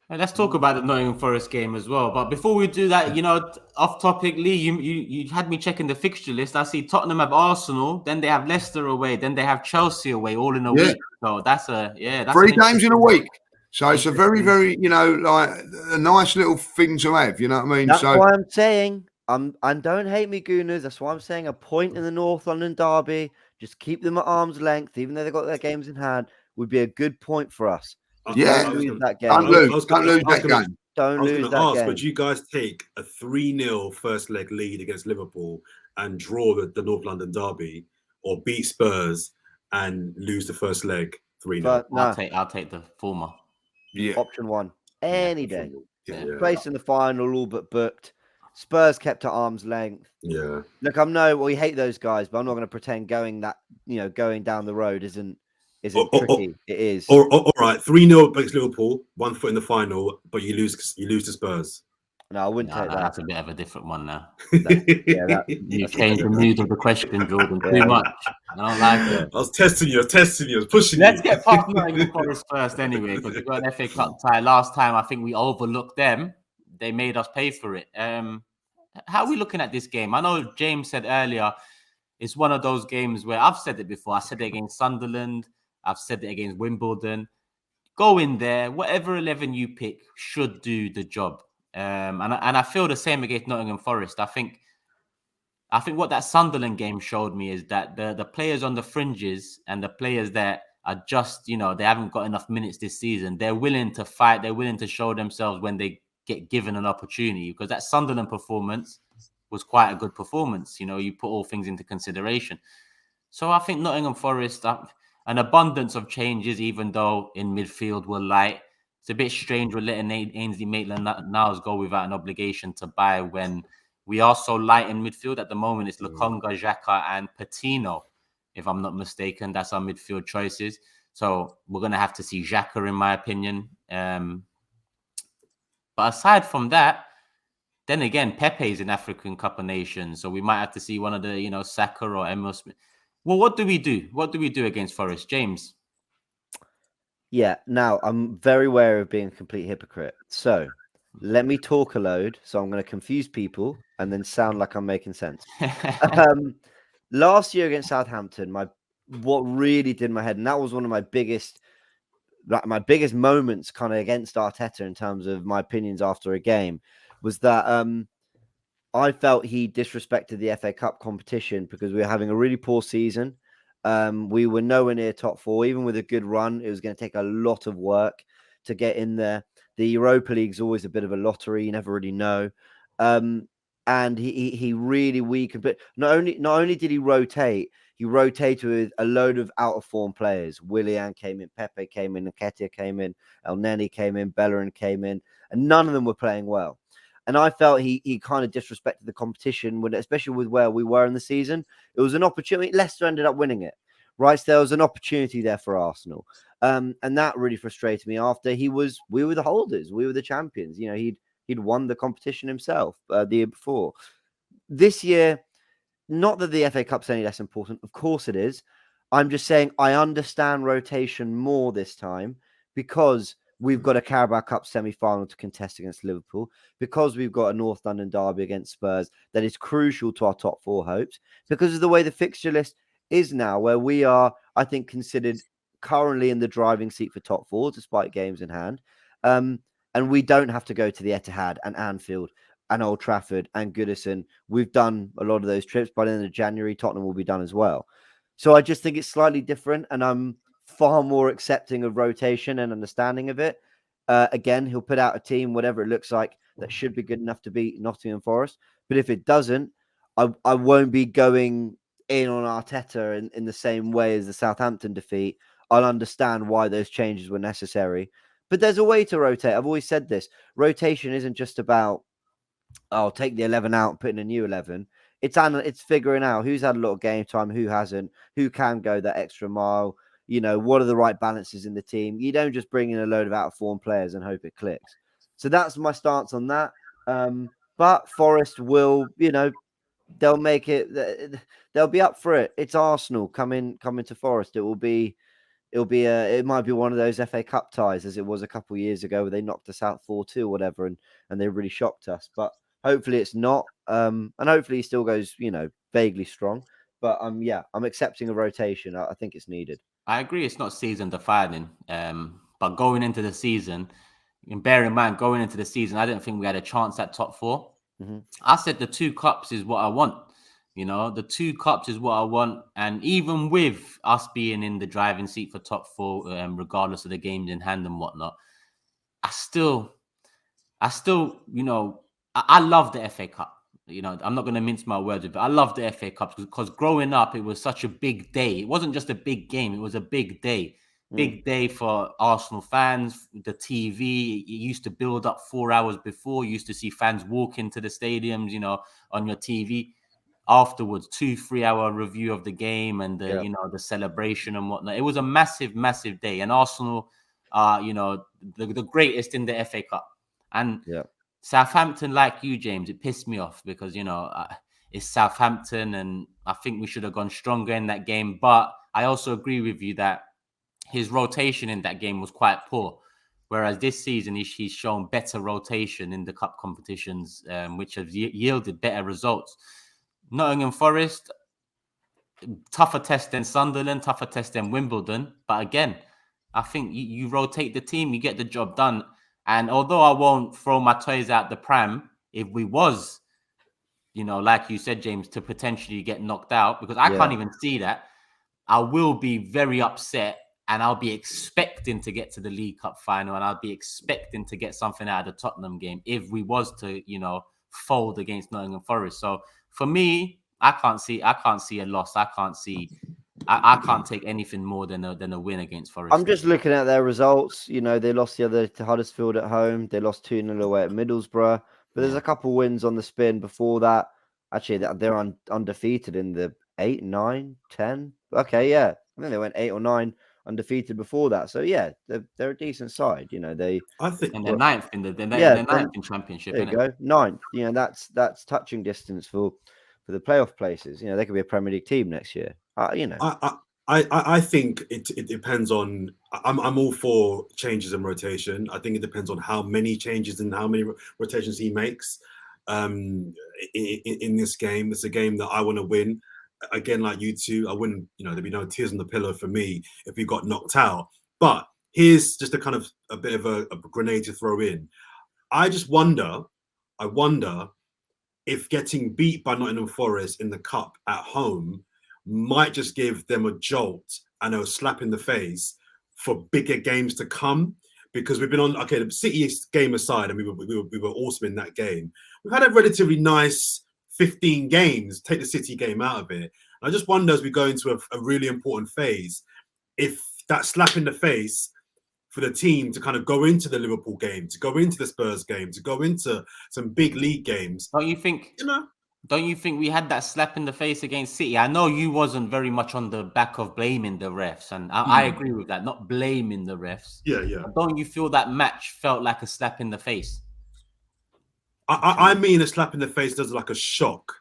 Let's talk about the Nottingham Forest game as well. But before we do that, off topic, Lee, you had me checking the fixture list. I see Tottenham have Arsenal, then they have Leicester away, then they have Chelsea away, all in a week. So that's three an games in a week. So it's a very, interesting. very, like a nice little thing to have. You know what I mean? That's So why I'm saying, and don't hate me, Gooners. That's why I'm saying a point in the North London derby. Just keep them at arm's length, even though they've got their games in hand, would be a good point for us. Yeah. Don't lose that game. Don't lose that game. Don't lose that game. But you guys take a 3-0 first leg lead against Liverpool and draw the North London derby, or beat Spurs and lose the first leg 3-0? I'll take the former. Yeah. Option one. Any day. Yeah. Place in the final, all but booked. Spurs kept at arm's length. Yeah. Look, we hate those guys, but I'm not going to pretend going down the road isn't tricky. It is. All right, 3-0 against Liverpool, 1 foot in the final, but you lose to Spurs. No, I wouldn't take that. That's a bit of a different one now. You changed the mood of the question, Jordan, too much. I don't like it. I was testing you, I was pushing Let's you. get past Nottingham Forest first anyway, because we got an FA Cup tie. Last time, I think we overlooked them. They made us pay for it. How are we looking at this game? I know James said earlier, it's one of those games where I've said it before. I said it against Sunderland. I've said it against Wimbledon. Go in there. Whatever 11 you pick should do the job. And I feel the same against Nottingham Forest. I think what that Sunderland game showed me is that the players on the fringes and the players that are just, they haven't got enough minutes this season, they're willing to fight. They're willing to show themselves when they get given an opportunity, because that Sunderland performance was quite a good performance. You put all things into consideration. So I think Nottingham Forest, an abundance of changes, even though in midfield we're light. It's a bit strange we're letting Ainsley Maitland-Niles go without an obligation to buy when we are so light in midfield. At the moment, it's Lokonga, Xhaka and Patino, if I'm not mistaken. That's our midfield choices. So we're going to have to see Xhaka, in my opinion. But aside from that, then again, Pepe's in African Cup of Nations. So we might have to see one of the, Saka or Emil Smith. Well, what do we do? What do we do against Forest? James? Yeah, now I'm very wary of being a complete hypocrite. So let me talk a load. So I'm going to confuse people and then sound like I'm making sense. Last year against Southampton, what really did my head, and that was one of my biggest moments kind of against Arteta in terms of my opinions after a game, was that I felt he disrespected the FA Cup competition because we were having a really poor season. We were nowhere near top four. Even with a good run, it was going to take a lot of work to get in there. The Europa League's always a bit of a lottery. You never really know. And he really weakened. But not only did he rotated with a load of out of form players. Willian came in, Pepe came in, Nketiah came in, El Neni came in, Bellerin came in, and none of them were playing well. And I felt he kind of disrespected the competition, especially with where we were in the season. It was an opportunity. Leicester ended up winning it, right? So there was an opportunity there for Arsenal. And that really frustrated me after we were the holders. We were the champions. He'd won the competition himself the year before. This year, not that the FA Cup's any less important. Of course it is. I'm just saying I understand rotation more this time because we've got a Carabao Cup semi-final to contest against Liverpool, because we've got a North London derby against Spurs that is crucial to our top four hopes, because of the way the fixture list is now, where we are, I think, considered currently in the driving seat for top four, despite games in hand. And we don't have to go to the Etihad and Anfield and Old Trafford and Goodison. We've done a lot of those trips. By the end of January, Tottenham will be done as well. So I just think it's slightly different, and I'm far more accepting of rotation and understanding of it. Again, he'll put out a team, whatever it looks like, that should be good enough to beat Nottingham Forest. But if it doesn't, I won't be going in on Arteta in the same way as the Southampton defeat. I'll understand why those changes were necessary. But there's a way to rotate. I've always said this. Rotation isn't just about, I'll take the 11 out and put in a new 11. It's figuring out who's had a lot of game time, who hasn't, who can go that extra mile. What are the right balances in the team? You don't just bring in a load of out-of-form players and hope it clicks. So that's my stance on that. But Forest will, they'll make it. They'll be up for it. It's Arsenal coming to Forest. It'll be it might be one of those FA Cup ties as it was a couple of years ago where they knocked us out 4-2 or whatever, and they really shocked us. But hopefully it's not, and hopefully he still goes, vaguely strong. But I'm accepting a rotation. I think it's needed. I agree it's not season defining, but going into the season, and bear in mind, going into the season, I didn't think we had a chance at top 4. Mm-hmm. I said the 2 cups is what I want. The 2 cups is what I want. And even with us being in the driving seat for top 4, regardless of the games in hand and whatnot, I still, I love the FA Cup. I'm not going to mince my words with it. I love the FA Cup because growing up, it was such a big day. It wasn't just a big game. It was a big day. Big day for Arsenal fans. The TV, it used to build up 4 hours before. You used to see fans walk into the stadiums, on your TV. Afterwards, 2-3 hour review of the game and the, the celebration and whatnot. It was a massive, massive day. And Arsenal are, the greatest in the FA Cup. And Southampton, like you, James, it pissed me off because, it's Southampton and I think we should have gone stronger in that game. But I also agree with you that his rotation in that game was quite poor. Whereas this season, he's shown better rotation in the cup competitions, which have yielded better results. Nottingham Forest, tougher test than Sunderland, tougher test than Wimbledon. But again, I think you rotate the team, you get the job done. And although I won't throw my toys out the pram, if we was, like you said, James, to potentially get knocked out, because I can't even see that, I will be very upset and I'll be expecting to get to the League Cup final and I'll be expecting to get something out of the Tottenham game if we was to, fold against Nottingham Forest. So for me, I can't see a loss. I can't take anything more than a win against Forest. I'm just looking at their results. They lost the other to Huddersfield at home. They lost 2-0 away at Middlesbrough. But there's a couple wins on the spin before that. Actually, they're undefeated in the 8, 9, 10. Okay, yeah. I think they went 8 or 9 undefeated before that. So yeah, they're a decent side. I think and they're ninth in ninth in Championship. There you go, 9th. That's touching distance for the playoff places. They could be a Premier League team next year. I think it depends on. I'm all for changes in rotation. I think it depends on how many changes and how many rotations he makes. In this game, it's a game that I want to win. Again, like you two, I wouldn't. There'd be no tears on the pillow for me if we got knocked out. But here's just a bit of a grenade to throw in. I wonder if getting beat by Nottingham Forest in the cup at home might just give them a jolt and a slap in the face for bigger games to come, because we've been on the City game aside, and we were awesome in that game. We've had a relatively nice 15 games. Take the City game out of it. I just wonder as we go into a really important phase, if that slap in the face for the team to kind of go into the Liverpool game, to go into the Spurs game, to go into some big league games. Don't you think? Don't you think we had that slap in the face against City? I know you wasn't very much on the back of blaming the refs, and I agree with that, not blaming the refs. Yeah. But don't you feel that match felt like a slap in the face? I mean, a slap in the face does like a shock,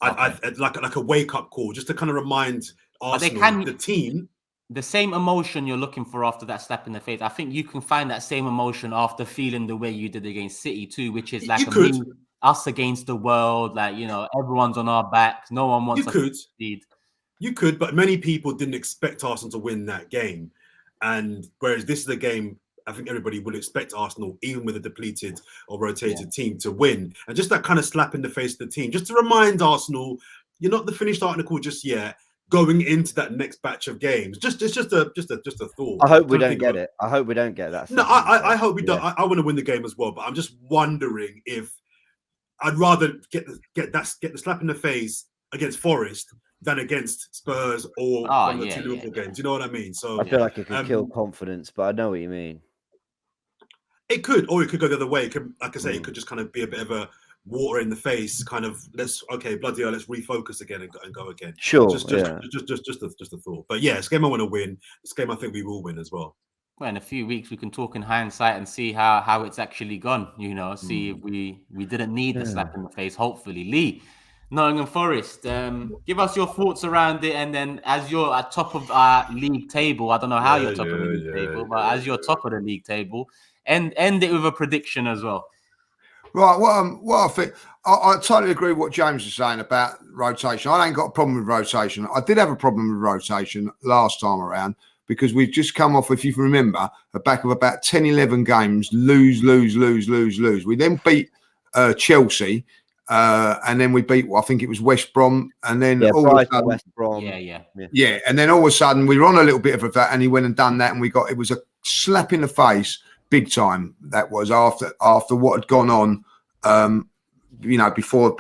like a wake up call, just to kind of remind Arsenal, the team. The same emotion you're looking for after that slap in the face, I think you can find that same emotion after feeling the way you did against City too, which is like us against the world, like everyone's on our backs, no one wants us to succeed. You could, but many people didn't expect Arsenal to win that game, and whereas this is a game I think everybody would expect Arsenal, even with a depleted or rotated team, to win. And just that kind of slap in the face of the team, just to remind Arsenal, you're not the finished article just yet. Going into that next batch of games, just a thought. I hope we don't get it. I hope we don't get that. No, I hope we don't. I want to win the game as well, but I'm just wondering if I'd rather get the slap in the face against Forest than against Spurs or one of the two Liverpool games. You know what I mean? So I feel like it could kill confidence, but I know what you mean. It could, or it could go the other way. It could, like I say, it could just kind of be a bit of a water in the face, kind of let's refocus again and go again. Sure, just a thought. But yeah, it's a game I want to win. It's a game I think we will win as well. Well, in a few weeks we can talk in hindsight and see how it's actually gone. See if we didn't need the slap in the face. Hopefully, Lee. Nottingham Forest. Give us your thoughts around it, and then as you're at top of our league table, I don't know how you're top of the league table, but as you're top of the league table, end it with a prediction as well. Right. What I think, I totally agree with what James is saying about rotation. I ain't got a problem with rotation. I did have a problem with rotation last time around because we've just come off, if you remember, a back of about 10, 11 games, lose. We then beat Chelsea, and then we beat, I think it was West Brom, and then all of a sudden, West Brom. Yeah, and then all of a sudden we were on a little bit of that, and he went and done that, and it was a slap in the face, big time. That was after what had gone on, before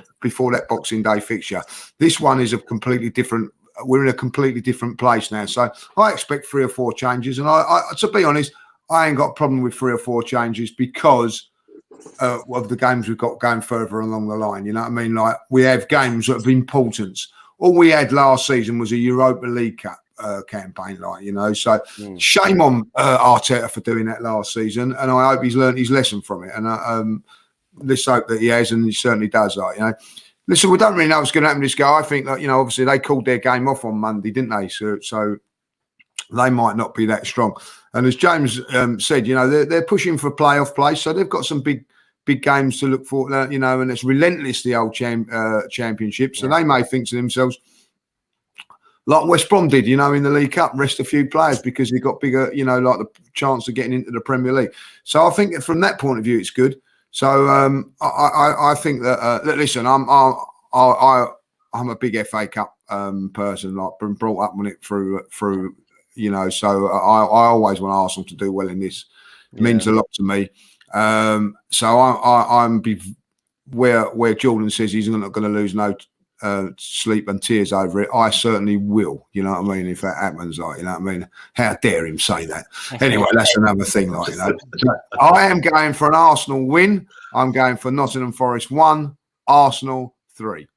that Boxing Day fixture. This one is a completely different. We're in a completely different place now, so I expect 3 or 4 changes. And I to be honest, I ain't got a problem with 3 or 4 changes because of the games we've got going further along the line. You know what I mean? Like, we have games that have importance. All we had last season was a Europa League Cup campaign, so shame on Arteta for doing that last season, and I hope he's learned his lesson from it, and let's hope that he has, and he certainly does. Listen, we don't really know what's going to happen to this guy. I think that obviously they called their game off on Monday, didn't they? So they might not be that strong, and as James said, they're pushing for playoff place, so they've got some big games to look for, and it's relentless, the old championship. So they may think to themselves, like West Brom did, in the League Cup, rest a few players because they got bigger, like the chance of getting into the Premier League. So I think that from that point of view, it's good. So I think that listen, I'm a big FA Cup person. Like, been brought up on it through. So I always want Arsenal to do well in this. It means a lot to me. So I'm where Jordan says he's not going to lose no sleep and tears over it. I certainly will. You know what I mean? If that happens, how dare him say that? Anyway, that's another thing. I am going for an Arsenal win. I'm going for Nottingham Forest 1, Arsenal 3.